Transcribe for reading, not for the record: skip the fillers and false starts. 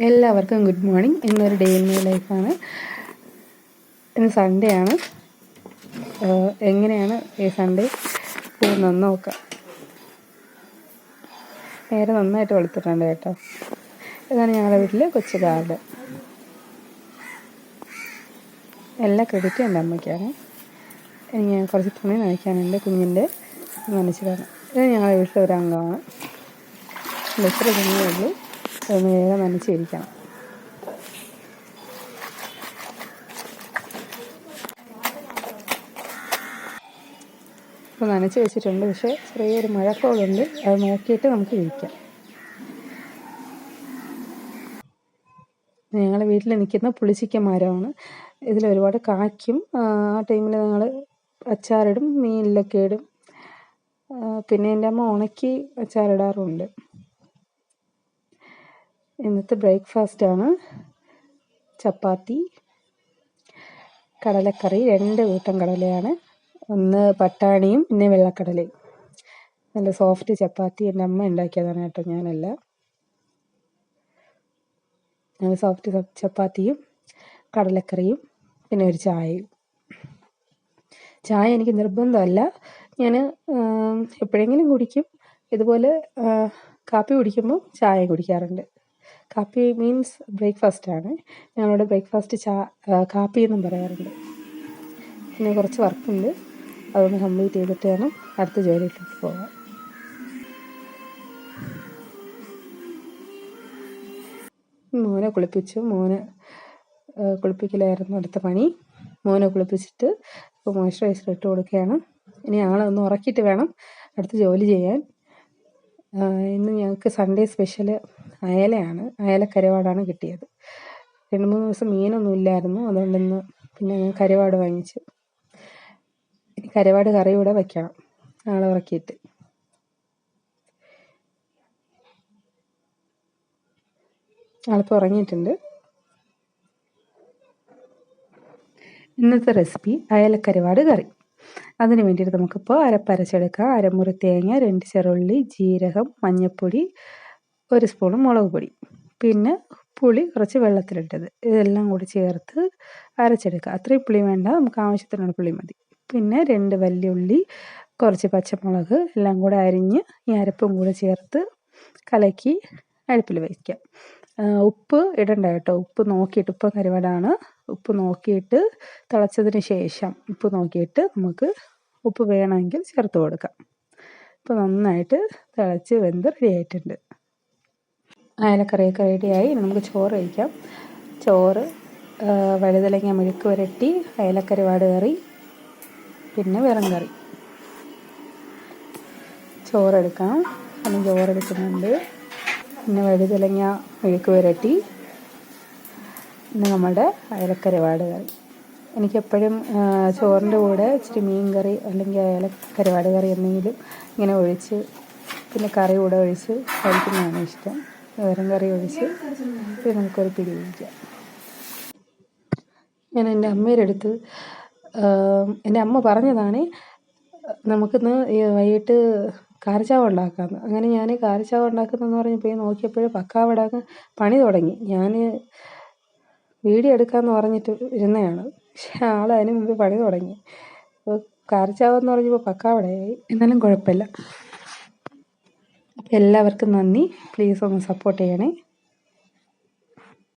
എല്ലാവർക്കും good morning. ഇന്നൊരു day in my ലൈഫാണ്. ഇന്ന് സൺഡേ ആണ്. എങ്ങനെയാണ് ഈ സൺഡേ പോകുന്നതെന്ന് നോക്കാം. നേരെ നന്നായിട്ട് വെളുത്തിട്ടുണ്ട് കേട്ടോ. ഇതാണ് ഞങ്ങളുടെ വീട്ടിൽ കൊച്ചു ഗാർഡൻ. എല്ലാ ക്രെഡിറ്റും എൻ്റെ അമ്മയ്ക്കാണ്. എനിക്ക് കുറച്ച് തുണി നനയ്ക്കാനുണ്ട്, കുഞ്ഞിൻ്റെ നനച്ചതാണ്. ഇത് ഞങ്ങളുടെ വീട്ടിലെ ഒരു അംഗമാണ്. ഇത്ര തുണിയേ ഉള്ളൂ, അതൊന്ന് വേഗം നനച്ചിരിക്കണം. ഇപ്പോൾ നനച്ച് വെച്ചിട്ടുണ്ട്, പക്ഷേ ചെറിയൊരു മഴക്കോളുണ്ട്. അത് നോക്കിയിട്ട് നമുക്ക് ഇരിക്കാം. ഞങ്ങളുടെ വീട്ടിൽ നിൽക്കുന്ന പുളിച്ചിക്ക മരമാണ്. ഇതിൽ ഒരുപാട് കായ്ക്കും. ആ ടൈമിൽ ഞങ്ങൾ അച്ചാറിടും, മീനിലൊക്കെ ഇടും. പിന്നെ എൻ്റെ അമ്മ ഉണക്കി അച്ചാറിടാറുണ്ട്. ഇന്നത്തെ ബ്രേക്ക്ഫാസ്റ്റാണ് ചപ്പാത്തി, കടലക്കറി. 2 കൂട്ടം കടലയാണ്. ഒന്ന് പട്ടാണിയും പിന്നെ വെള്ളക്കടലയും. നല്ല സോഫ്റ്റ് ചപ്പാത്തി എൻ്റെ അമ്മ ഉണ്ടാക്കിയതാണ് കേട്ടോ, ഞാനല്ല. നല്ല സോഫ്റ്റ് ചപ്പാത്തിയും കടലക്കറിയും പിന്നെ ഒരു ചായയും. ചായ എനിക്ക് നിർബന്ധമല്ല, ഞാൻ എപ്പോഴെങ്കിലും കുടിക്കും. ഇതുപോലെ കാപ്പി കുടിക്കുമ്പോൾ ചായ കുടിക്കാറുണ്ട്. കാപ്പി മീൻസ് ബ്രേക്ക്ഫാസ്റ്റാണ്. ഞങ്ങളുടെ ബ്രേക്ക്ഫാസ്റ്റ് കാപ്പി എന്നും പറയാറുണ്ട്. പിന്നെ കുറച്ച് വർക്കുണ്ട്, അതൊന്ന് കംപ്ലീറ്റ് ചെയ്തിട്ട് വേണം അടുത്ത ജോലിയിലേക്ക് പോകാൻ. മോനെ കുളിപ്പിച്ചു. കുളിപ്പിക്കലായിരുന്നു അടുത്ത പണി. മോനെ കുളിപ്പിച്ചിട്ട് ഇപ്പോൾ മോയ്സ്ചറൈസർ ഇട്ട് കൊടുക്കുകയാണ്. ഇനി ആളെ ഒന്ന് ഉറക്കിയിട്ട് വേണം അടുത്ത ജോലി ചെയ്യാൻ. ഇന്ന് ഞങ്ങൾക്ക് സൺഡേ സ്പെഷ്യൽ അയലയാണ്. അയലക്കരുവാടാണ് കിട്ടിയത്. 2-3 ദിവസം മീനൊന്നും ഇല്ലായിരുന്നു, അതുകൊണ്ട് ഇന്ന് പിന്നെ ഞാൻ കരുവാട് വാങ്ങിച്ചു. ഇനി കരുവാട് കറി കൂടെ വയ്ക്കണം ആളെ ഉറക്കിയിട്ട്. ആളിപ്പോൾ ഉറങ്ങിയിട്ടുണ്ട്. ഇന്നത്തെ റെസിപ്പി അയലക്കരുവാട് കറി. അതിന് വേണ്ടിയിട്ട് നമുക്കിപ്പോൾ അരപ്പരച്ചെടുക്കാം. അരമുറി തേങ്ങ, 2 ചെറുള്ളി, ജീരകം, മഞ്ഞൾപ്പൊടി, 1 സ്പൂൺ മുളക് പൊടി, പിന്നെ പുളി കുറച്ച് വെള്ളത്തിലിട്ടത്. ഇതെല്ലാം കൂടി ചേർത്ത് അരച്ചെടുക്കുക. അത്രയും പുളി വേണ്ട, നമുക്ക് ആവശ്യത്തിനുള്ള പുളി മതി. പിന്നെ 2 വലിയ ഉള്ളി, കുറച്ച് പച്ചമുളക് എല്ലാം കൂടെ അരിഞ്ഞ് ഈ അരപ്പും കൂടെ ചേർത്ത് കലക്കി അടുപ്പിൽ വയ്ക്കാം. ഉപ്പ് ഇടണ്ട കേട്ടോ. ഉപ്പ് നോക്കിയിട്ട്, ഉപ്പ് കരുവാടാണ്, ഉപ്പ് നോക്കിയിട്ട് തിളച്ചതിന് ശേഷം ഉപ്പ് നോക്കിയിട്ട് നമുക്ക് ഉപ്പ് വേണമെങ്കിൽ ചേർത്ത് കൊടുക്കാം. ഇപ്പോൾ നന്നായിട്ട് തിളച്ച് വെന്ത് റെഡി ആയിട്ടുണ്ട്. അയലക്കറിയൊക്കെ റെഡിയായി. നമുക്ക് ചോറ് കഴിക്കാം. ചോറ്, വഴുതലങ്ങ മെഴുക്ക് പുരട്ടി, അയലക്കരുവാട് കറി, പിന്നെ വെറും കറി. ചോറെടുക്കാം. അതിന് ചോറെടുക്കുന്നുണ്ട്. പിന്നെ വഴുതലങ്ങ മെഴുക്ക് പുരട്ടി, പിന്നെ നമ്മുടെ അയലക്കരുവാട് കറി. എനിക്കെപ്പോഴും ചോറിൻ്റെ കൂടെ ഇച്ചിരി മീൻ കറി അല്ലെങ്കിൽ അയലക്കരുവാട് കറി എന്തെങ്കിലും ഇങ്ങനെ ഒഴിച്ച്, പിന്നെ കറി കൂടെ ഒഴിച്ച് കഴിക്കുന്നതാണ് ഇഷ്ടം. വെറും കറി ഒഴിച്ച് ഇത് നമുക്കൊരു പിടി കഴിക്കാം. ഞാൻ എൻ്റെ അമ്മയുടെ അടുത്ത്, എൻ്റെ അമ്മ പറഞ്ഞതാണ് നമുക്കിന്ന് വൈകിട്ട് കാരച്ചാവ് ഉണ്ടാക്കാമെന്ന്. അങ്ങനെ ഞാൻ കാരച്ചാവ് ഉണ്ടാക്കുന്നതെന്ന് പറഞ്ഞപ്പോൾ നോക്കിയപ്പോഴും പക്കാവടാക്കാൻ പണി തുടങ്ങി. ഞാൻ വീഡിയോ എടുക്കാമെന്ന് പറഞ്ഞിട്ട് ഇരുന്നതാണ്, പക്ഷേ ആൾ അതിന് മുമ്പ് പണി തുടങ്ങി. അപ്പോൾ കാരച്ചാവെന്ന് പറഞ്ഞപ്പോൾ പക്കാവടയായി. എന്നാലും കുഴപ്പമില്ല. അപ്പോൾ എല്ലാവർക്കും നന്ദി. പ്ലീസ് ഒന്ന് സപ്പോർട്ട് ചെയ്യണേ.